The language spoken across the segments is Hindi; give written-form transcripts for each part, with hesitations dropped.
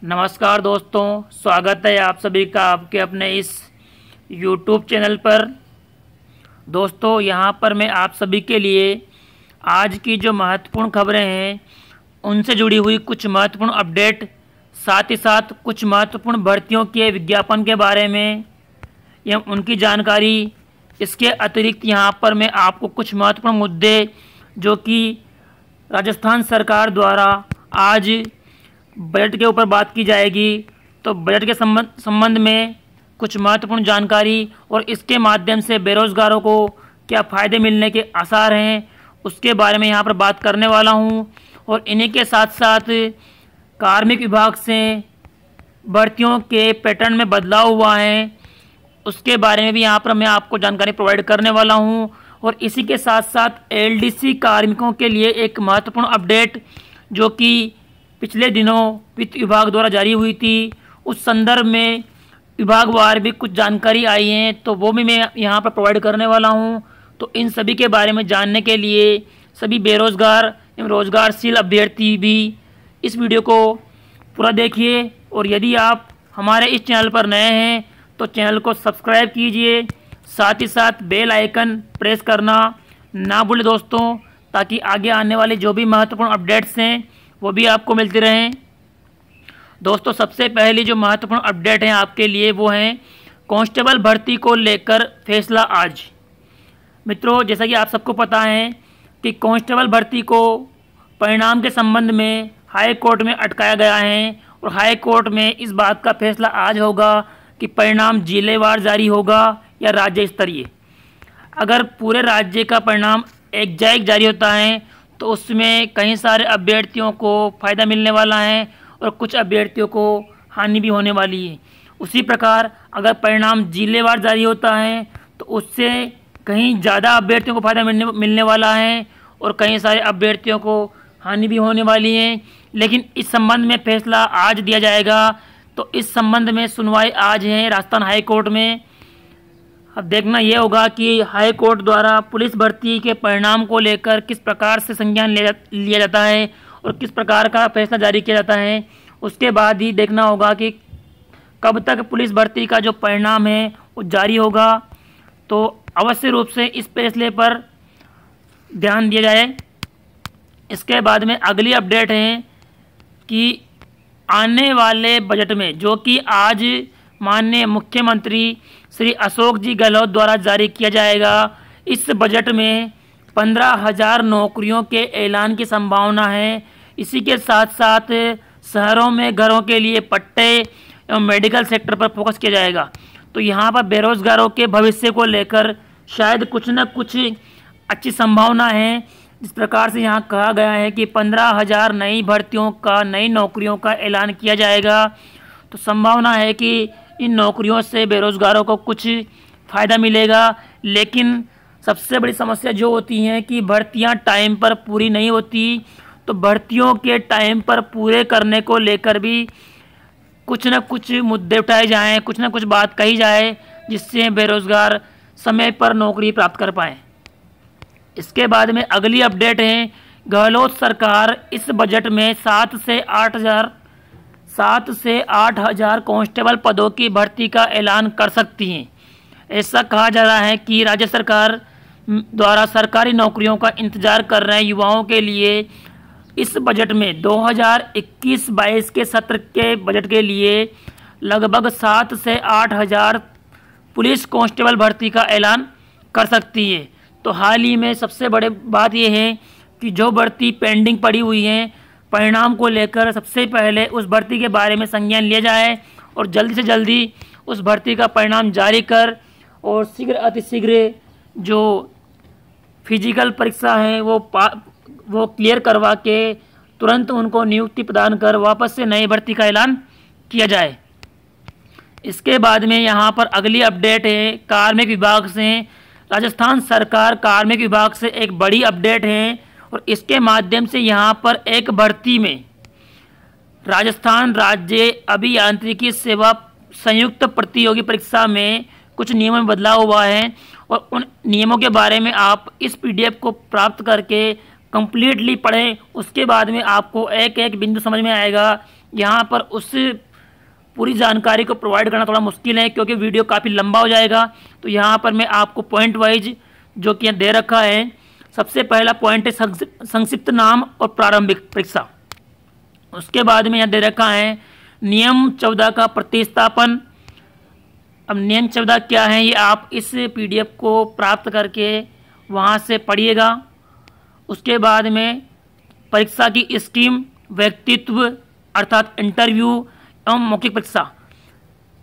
नमस्कार दोस्तों, स्वागत है आप सभी का आपके अपने इस YouTube चैनल पर। दोस्तों, यहाँ पर मैं आप सभी के लिए आज की जो महत्वपूर्ण खबरें हैं उनसे जुड़ी हुई कुछ महत्वपूर्ण अपडेट, साथ ही साथ कुछ महत्वपूर्ण भर्तियों के विज्ञापन के बारे में या उनकी जानकारी। इसके अतिरिक्त यहाँ पर मैं आपको कुछ महत्वपूर्ण मुद्दे जो कि राजस्थान सरकार द्वारा आज बजट के ऊपर बात की जाएगी, तो बजट के संबंध में कुछ महत्वपूर्ण जानकारी और इसके माध्यम से बेरोजगारों को क्या फ़ायदे मिलने के आसार हैं उसके बारे में यहाँ पर बात करने वाला हूँ। और इन्हीं के साथ साथ कार्मिक विभाग से भर्तियों के पैटर्न में बदलाव हुआ है उसके बारे में भी यहाँ पर मैं आपको जानकारी प्रोवाइड करने वाला हूँ। और इसी के साथ साथ एलडीसी कार्मिकों के लिए एक महत्वपूर्ण अपडेट जो कि पिछले दिनों वित्त विभाग द्वारा जारी हुई थी, उस संदर्भ में विभागवार भी कुछ जानकारी आई है, तो वो भी मैं यहाँ पर प्रोवाइड करने वाला हूँ। तो इन सभी के बारे में जानने के लिए सभी बेरोजगार एवं रोजगारशील अभ्यर्थी भी इस वीडियो को पूरा देखिए। और यदि आप हमारे इस चैनल पर नए हैं तो चैनल को सब्सक्राइब कीजिए, साथ ही साथ बेल आइकन प्रेस करना ना भूलें दोस्तों, ताकि आगे आने वाले जो भी महत्वपूर्ण अपडेट्स हैं वो भी आपको मिलती रहें। दोस्तों, सबसे पहली जो महत्वपूर्ण अपडेट है आपके लिए वो है कांस्टेबल भर्ती को लेकर फैसला आज। मित्रों, जैसा कि आप सबको पता है कि कांस्टेबल भर्ती को परिणाम के संबंध में हाई कोर्ट में अटकाया गया है और हाई कोर्ट में इस बात का फैसला आज होगा कि परिणाम जिलेवार जारी होगा या राज्य स्तरीय। अगर पूरे राज्य का परिणाम एग्जैक्ट जारी होता है तो उसमें कई सारे अभ्यर्थियों को फ़ायदा मिलने वाला है और कुछ अभ्यर्थियों को हानि भी होने वाली है। उसी प्रकार अगर परिणाम जिलेवार जारी होता है तो उससे कहीं ज़्यादा अभ्यर्थियों को फ़ायदा मिलने वाला है और कई सारे अभ्यर्थियों को हानि भी होने वाली है। लेकिन इस संबंध में फैसला आज दिया जाएगा, तो इस संबंध में सुनवाई आज है राजस्थान हाई कोर्ट में। अब देखना यह होगा कि हाई कोर्ट द्वारा पुलिस भर्ती के परिणाम को लेकर किस प्रकार से संज्ञान लिया जाता है और किस प्रकार का फैसला जारी किया जाता है। उसके बाद ही देखना होगा कि कब तक पुलिस भर्ती का जो परिणाम है वो जारी होगा। तो अवश्य रूप से इस फैसले पर ध्यान दिया जाए। इसके बाद में अगली अपडेट है कि आने वाले बजट में जो कि आज माननीय मुख्यमंत्री श्री अशोक जी गहलोत द्वारा जारी किया जाएगा, इस बजट में 15,000 नौकरियों के ऐलान की संभावना है। इसी के साथ साथ शहरों में घरों के लिए पट्टे एवं मेडिकल सेक्टर पर फोकस किया जाएगा। तो यहाँ पर बेरोजगारों के भविष्य को लेकर शायद कुछ न कुछ अच्छी संभावना है। जिस प्रकार से यहाँ कहा गया है कि 15,000 नई भर्तियों का, नई नौकरियों का ऐलान किया जाएगा, तो संभावना है कि इन नौकरियों से बेरोजगारों को कुछ फ़ायदा मिलेगा। लेकिन सबसे बड़ी समस्या जो होती है कि भर्तियां टाइम पर पूरी नहीं होती, तो भर्तियों के टाइम पर पूरे करने को लेकर भी कुछ न कुछ मुद्दे उठाए जाएं, कुछ न कुछ बात कही जाए जिससे बेरोजगार समय पर नौकरी प्राप्त कर पाएँ। इसके बाद में अगली अपडेट है, गहलोत सरकार इस बजट में 7 से 8,000 कांस्टेबल पदों की भर्ती का ऐलान कर सकती हैं। ऐसा कहा जा रहा है कि राज्य सरकार द्वारा सरकारी नौकरियों का इंतजार कर रहे युवाओं के लिए इस बजट में 2021-22 के सत्र के बजट के लिए लगभग 7 से 8,000 पुलिस कांस्टेबल भर्ती का ऐलान कर सकती है। तो हाल ही में सबसे बड़ी बात यह है कि जो भर्ती पेंडिंग पड़ी हुई है, परिणाम को लेकर सबसे पहले उस भर्ती के बारे में संज्ञान लिया जाए और जल्दी से जल्दी उस भर्ती का परिणाम जारी कर और शीघ्र अतिशीघ्र जो फिजिकल परीक्षा है वो क्लियर करवा के तुरंत उनको नियुक्ति प्रदान कर वापस से नई भर्ती का ऐलान किया जाए। इसके बाद में यहाँ पर अगली अपडेट है कार्मिक विभाग से। राजस्थान सरकार कार्मिक विभाग से एक बड़ी अपडेट है और इसके माध्यम से यहाँ पर एक भर्ती में राजस्थान राज्य अभियांत्रिकी सेवा संयुक्त प्रतियोगी परीक्षा में कुछ नियमों में बदलाव हुआ है और उन नियमों के बारे में आप इस पीडीएफ को प्राप्त करके कंप्लीटली पढ़ें। उसके बाद में आपको एक एक बिंदु समझ में आएगा यहाँ पर उस पूरी जानकारी को प्रोवाइड करना थोड़ा मुश्किल है क्योंकि वीडियो काफ़ी लंबा हो जाएगा। तो यहाँ पर मैं आपको पॉइंट वाइज जो कि दे रखा है, सबसे पहला पॉइंट है संक्षिप्त नाम और प्रारंभिक परीक्षा। उसके बाद में यहाँ दे रखा है नियम 14 का प्रतिस्थापन। अब नियम 14 क्या है ये आप इस PDF को प्राप्त करके वहाँ से पढ़िएगा। उसके बाद में परीक्षा की स्कीम, व्यक्तित्व अर्थात इंटरव्यू एवं मौखिक परीक्षा,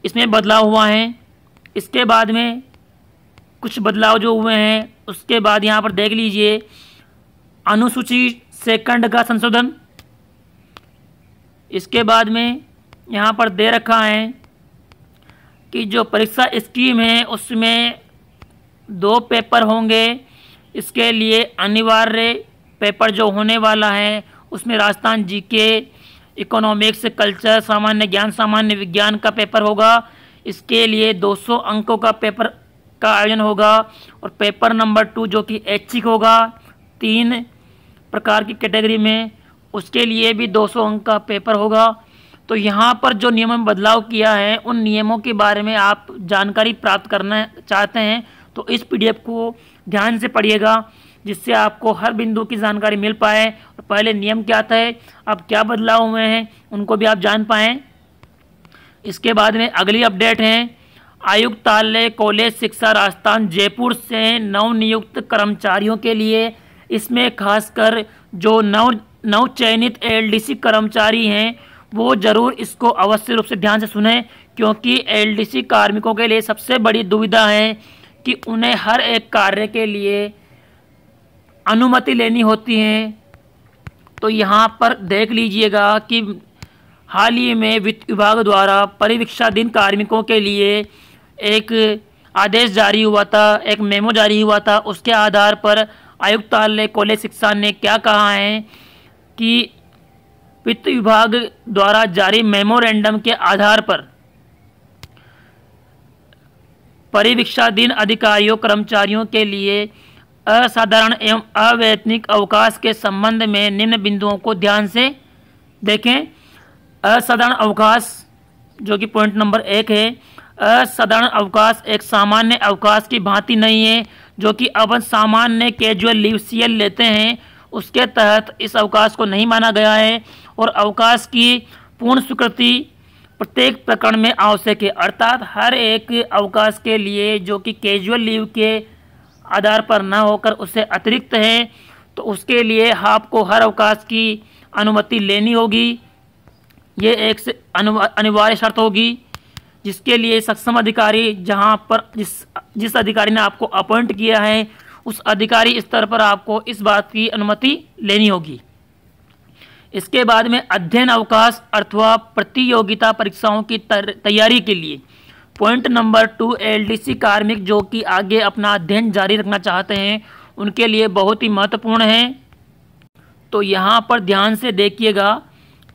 इसमें बदलाव हुआ है। इसके बाद में कुछ बदलाव जो हुए हैं उसके बाद यहाँ पर देख लीजिए अनुसूची सेकंड का संशोधन। इसके बाद में यहाँ पर दे रखा है कि जो परीक्षा स्कीम है उसमें 2 पेपर होंगे। इसके लिए अनिवार्य पेपर जो होने वाला है उसमें राजस्थान GK, इकोनॉमिक्स, कल्चर, सामान्य ज्ञान, सामान्य विज्ञान का पेपर होगा। इसके लिए 200 अंकों का पेपर का आयोजन होगा। और पेपर नंबर 2 जो कि ऐच्छिक होगा 3 प्रकार की कैटेगरी में, उसके लिए भी 200 अंक का पेपर होगा। तो यहाँ पर जो नियमों में बदलाव किया है उन नियमों के बारे में आप जानकारी प्राप्त करना चाहते हैं तो इस PDF को ध्यान से पढ़िएगा, जिससे आपको हर बिंदु की जानकारी मिल पाए और पहले नियम क्या था, अब क्या बदलाव हुए हैं उनको भी आप जान पाएँ। इसके बाद में अगली अपडेट है आयुक्तालय कॉलेज शिक्षा राजस्थान जयपुर से नवनियुक्त कर्मचारियों के लिए। इसमें खासकर जो नव चयनित LDC कर्मचारी हैं वो ज़रूर इसको अवश्य रूप से ध्यान से सुने, क्योंकि LDC कार्मिकों के लिए सबसे बड़ी दुविधा है कि उन्हें हर एक कार्य के लिए अनुमति लेनी होती है। तो यहाँ पर देख लीजिएगा कि हाल ही में वित्त विभाग द्वारा परिवीक्षाधीन कार्मिकों के लिए एक आदेश जारी हुआ था, एक मेमो जारी हुआ था। उसके आधार पर आयुक्तालय कॉलेज शिक्षा ने क्या कहा है कि वित्त विभाग द्वारा जारी मेमोरेंडम के आधार पर परिवीक्षाधीन अधिकारियों कर्मचारियों के लिए असाधारण एवं अवैतनिक अवकाश के संबंध में निम्न बिंदुओं को ध्यान से देखें। असाधारण अवकाश जो कि पॉइंट नंबर 1 है, असाधारण अवकाश एक सामान्य अवकाश की भांति नहीं है जो कि अपन सामान्य कैजुअल लीव CL लेते हैं, उसके तहत इस अवकाश को नहीं माना गया है। और अवकाश की पूर्ण स्वीकृति प्रत्येक प्रकरण में आवश्यक है, अर्थात हर एक अवकाश के लिए जो कि कैजुअल लीव के आधार पर न होकर उससे अतिरिक्त है तो उसके लिए आपको हर अवकाश की अनुमति लेनी होगी। ये एक अनिवार्य शर्त होगी जिसके लिए सक्षम अधिकारी जहां पर जिस अधिकारी ने आपको अपॉइंट किया है उस अधिकारी स्तर पर आपको इस बात की अनुमति लेनी होगी। इसके बाद में अध्ययन अवकाश अथवा प्रतियोगिता परीक्षाओं की तैयारी के लिए पॉइंट नंबर 2 LDC कार्मिक जो कि आगे अपना अध्ययन जारी रखना चाहते हैं उनके लिए बहुत ही महत्वपूर्ण है। तो यहाँ पर ध्यान से देखिएगा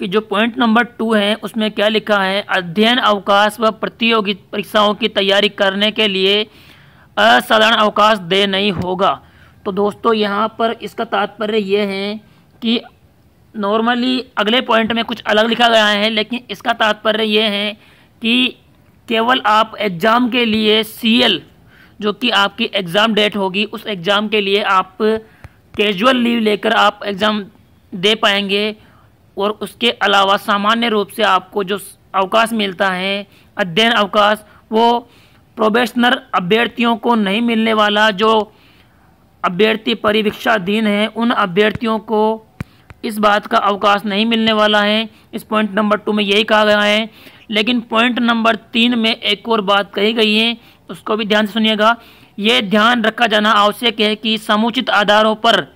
कि जो पॉइंट नंबर 2 है उसमें क्या लिखा है, अध्ययन अवकाश व प्रतियोगी परीक्षाओं की तैयारी करने के लिए असाधारण अवकाश दे नहीं होगा। तो दोस्तों यहाँ पर इसका तात्पर्य ये है कि नॉर्मली अगले पॉइंट में कुछ अलग लिखा गया है, लेकिन इसका तात्पर्य ये है कि केवल आप एग्ज़ाम के लिए CL जो कि आपकी एग्ज़ाम डेट होगी उस एग्ज़ाम के लिए आप कैजुअल लीव लेकर आप एग्ज़ाम दे पाएंगे। और उसके अलावा सामान्य रूप से आपको जो अवकाश मिलता है अध्ययन अवकाश वो प्रोबेशनर अभ्यर्थियों को नहीं मिलने वाला। जो अभ्यर्थी परिवीक्षाधीन हैं उन अभ्यर्थियों को इस बात का अवकाश नहीं मिलने वाला है। इस पॉइंट नंबर 2 में यही कहा गया है। लेकिन पॉइंट नंबर 3 में एक और बात कही गई है, उसको भी ध्यान से सुनिएगा। ये ध्यान रखा जाना आवश्यक है कि समुचित आधारों पर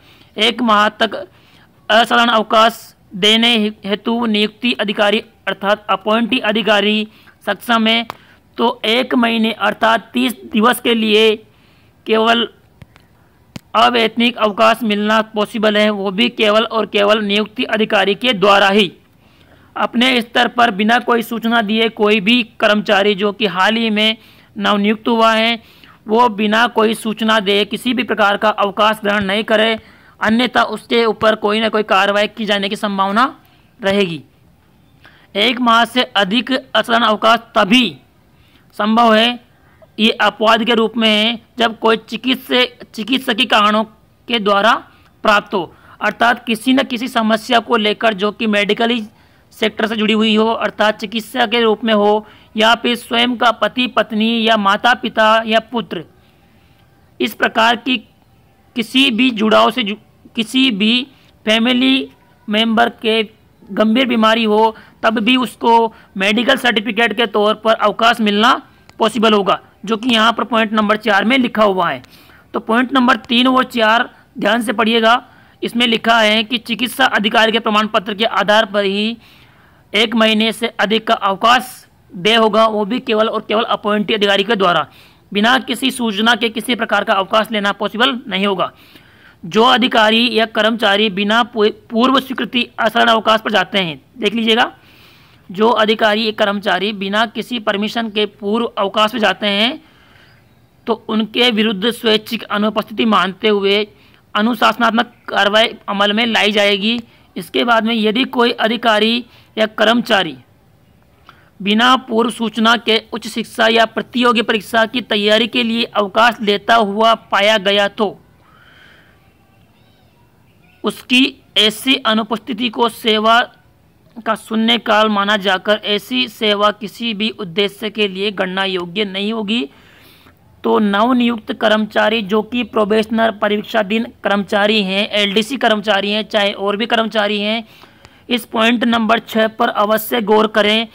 1 माह तक असाधारण अवकाश देने हेतु नियुक्ति अधिकारी अर्थात अपॉइंटी अधिकारी सक्षम है। तो 1 महीने अर्थात 30 दिवस के लिए केवल अवैतनिक अवकाश मिलना पॉसिबल है, वो भी केवल और केवल नियुक्ति अधिकारी के द्वारा ही। अपने स्तर पर बिना कोई सूचना दिए कोई भी कर्मचारी जो कि हाल ही में नवनियुक्त हुआ है वो बिना कोई सूचना दे किसी भी प्रकार का अवकाश ग्रहण नहीं करे, अन्यथा उसके ऊपर कोई ना कोई कार्रवाई की जाने की संभावना रहेगी। 1 माह से अधिक असाधारण अवकाश तभी संभव है, ये अपवाद के रूप में है, जब कोई चिकित्सकीय कारणों के द्वारा प्राप्त हो, अर्थात किसी न किसी समस्या को लेकर जो कि मेडिकली सेक्टर से जुड़ी हुई हो, अर्थात चिकित्सा के रूप में हो, या फिर स्वयं का पति पत्नी या माता पिता या पुत्र, इस प्रकार की किसी भी जुड़ाव से किसी भी फैमिली मेंबर के गंभीर बीमारी हो, तब भी उसको मेडिकल सर्टिफिकेट के तौर पर अवकाश मिलना पॉसिबल होगा, जो कि यहाँ पर पॉइंट नंबर 4 में लिखा हुआ है। तो पॉइंट नंबर 3 और 4 ध्यान से पढ़िएगा। इसमें लिखा है कि चिकित्सा अधिकारी के प्रमाण पत्र के आधार पर ही 1 महीने से अधिक का अवकाश देय होगा, वो भी केवल और केवल अपॉइंटी अधिकारी के द्वारा। बिना किसी सूचना के किसी प्रकार का अवकाश लेना पॉसिबल नहीं होगा। जो अधिकारी या कर्मचारी बिना पूर्व स्वीकृति असाधारण अवकाश पर जाते हैं, देख लीजिएगा, जो अधिकारी या कर्मचारी बिना किसी परमिशन के पूर्व अवकाश पर जाते हैं, तो उनके विरुद्ध स्वैच्छिक अनुपस्थिति मानते हुए अनुशासनात्मक कार्रवाई अमल में लाई जाएगी। इसके बाद में यदि कोई अधिकारी या कर्मचारी बिना पूर्व सूचना के उच्च शिक्षा या प्रतियोगी परीक्षा की तैयारी के लिए अवकाश लेता हुआ पाया गया तो उसकी ऐसी अनुपस्थिति को सेवा का शून्यकाल माना जाकर ऐसी सेवा किसी भी उद्देश्य के लिए गणना योग्य नहीं होगी। तो नवनियुक्त कर्मचारी जो कि प्रोबेशनर परीक्षाधीन कर्मचारी हैं, एलडीसी कर्मचारी हैं, चाहे और भी कर्मचारी हैं, इस पॉइंट नंबर 6 पर अवश्य गौर करें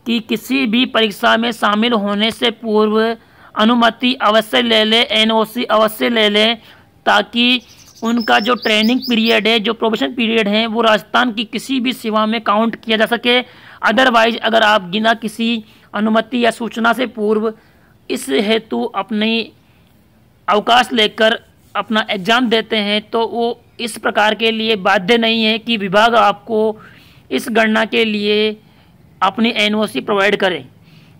कि किसी भी परीक्षा में शामिल होने से पूर्व अनुमति अवश्य ले लें, एनओसी अवश्य ले लें, ताकि उनका जो ट्रेनिंग पीरियड है, जो प्रोबेशन पीरियड है, वो राजस्थान की किसी भी सेवा में काउंट किया जा सके। अदरवाइज अगर आप बिना किसी अनुमति या सूचना से पूर्व इस हेतु अपनी अवकाश लेकर अपना एग्ज़ाम देते हैं, तो वो इस प्रकार के लिए बाध्य नहीं है कि विभाग आपको इस गणना के लिए अपनी एनओसी प्रोवाइड करे।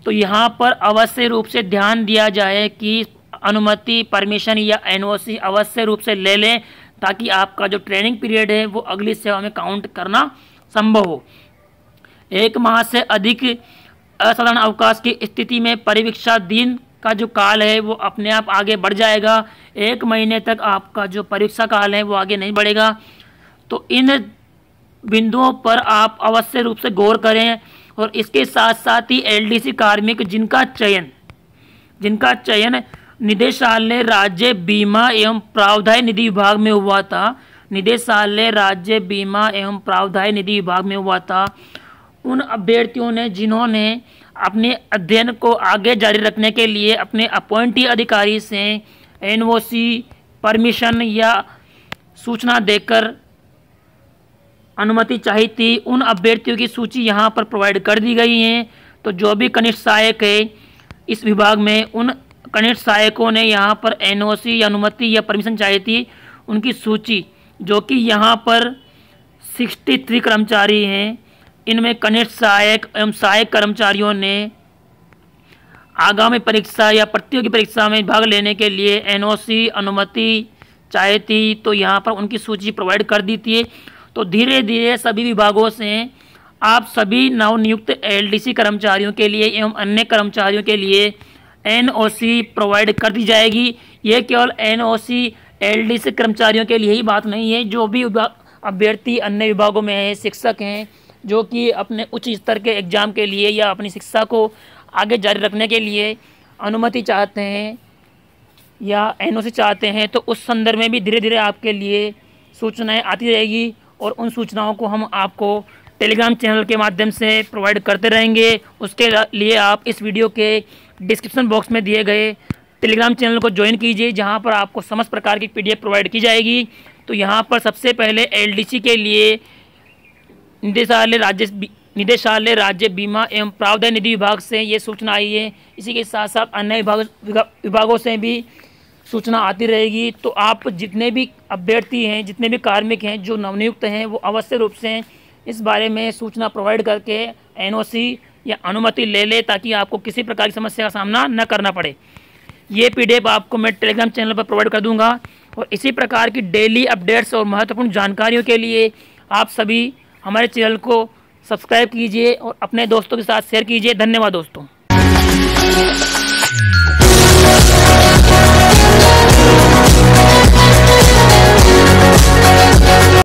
तो यहाँ पर अवश्य रूप से ध्यान दिया जाए कि अनुमति, परमिशन या एनओसी अवश्य रूप से ले लें, ताकि आपका जो ट्रेनिंग पीरियड है वो अगली सेवा में काउंट करना संभव हो। 1 माह से अधिक असाधारण अवकाश की स्थिति में परीक्षाधीन का जो काल है वो अपने आप आगे बढ़ जाएगा। 1 महीने तक आपका जो परीक्षा काल है वो आगे नहीं बढ़ेगा। तो इन बिंदुओं पर आप अवश्य रूप से गौर करें। और इसके साथ साथ ही एलडीसी कार्मिक जिनका चयन निदेशालय राज्य बीमा एवं प्रावधान निधि विभाग में हुआ था, निदेशालय राज्य बीमा एवं प्रावधान निधि विभाग में हुआ था, उन अभ्यर्थियों ने जिन्होंने अपने अध्ययन को आगे जारी रखने के लिए अपने अपॉइंटी अधिकारी से एनओसी, परमिशन या सूचना देकर अनुमति चाहिए थी, उन अभ्यर्थियों की सूची यहाँ पर प्रोवाइड कर दी गई है। तो जो भी कनिष्ठ सहायक है इस विभाग में, उन कनिष्ठ सहायकों ने यहाँ पर एनओसी या अनुमति या परमिशन चाहिए थी, उनकी सूची जो कि यहाँ पर 63 कर्मचारी हैं। इनमें कनिष्ठ सहायक एवं सहायक कर्मचारियों ने आगामी परीक्षा या प्रतियोगी परीक्षा में भाग लेने के लिए एनओसी, अनुमति चाहिए थी, तो यहाँ पर उनकी सूची प्रोवाइड कर दी थी। तो धीरे धीरे सभी विभागों से आप सभी नवनियुक्त एलडीसी कर्मचारियों के लिए एवं अन्य कर्मचारियों के लिए एनओसी प्रोवाइड कर दी जाएगी। ये केवल एनओसी एलडीसी कर्मचारियों के लिए ही बात नहीं है, जो भी अभ्यर्थी अन्य विभागों में है, शिक्षक हैं, जो कि अपने उच्च स्तर के एग्ज़ाम के लिए या अपनी शिक्षा को आगे जारी रखने के लिए अनुमति चाहते हैं या एनओसी चाहते हैं, तो उस संदर्भ में भी धीरे धीरे आपके लिए सूचनाएं आती रहेगी और उन सूचनाओं को हम आपको टेलीग्राम चैनल के माध्यम से प्रोवाइड करते रहेंगे। उसके लिए आप इस वीडियो के डिस्क्रिप्शन बॉक्स में दिए गए टेलीग्राम चैनल को ज्वाइन कीजिए, जहां पर आपको समस्त प्रकार की पीडीएफ प्रोवाइड की जाएगी। तो यहां पर सबसे पहले एलडीसी के लिए निदेशालय राज्य बीमा एवं प्रावधान निधि विभाग से ये सूचना आई है। इसी के साथ साथ अन्य विभागों से भी सूचना आती रहेगी। तो आप जितने भी अभ्यर्थी हैं, जितने भी कार्मिक हैं जो नवनियुक्त हैं, वो अवश्य रूप से इस बारे में सूचना प्रोवाइड करके एनओसी या अनुमति ले ले, ताकि आपको किसी प्रकार की समस्या का सामना न करना पड़े। ये पीडीएफ आपको मैं टेलीग्राम चैनल पर प्रोवाइड कर दूंगा। और इसी प्रकार की डेली अपडेट्स और महत्वपूर्ण जानकारियों के लिए आप सभी हमारे चैनल को सब्सक्राइब कीजिए और अपने दोस्तों के साथ शेयर कीजिए। धन्यवाद दोस्तों।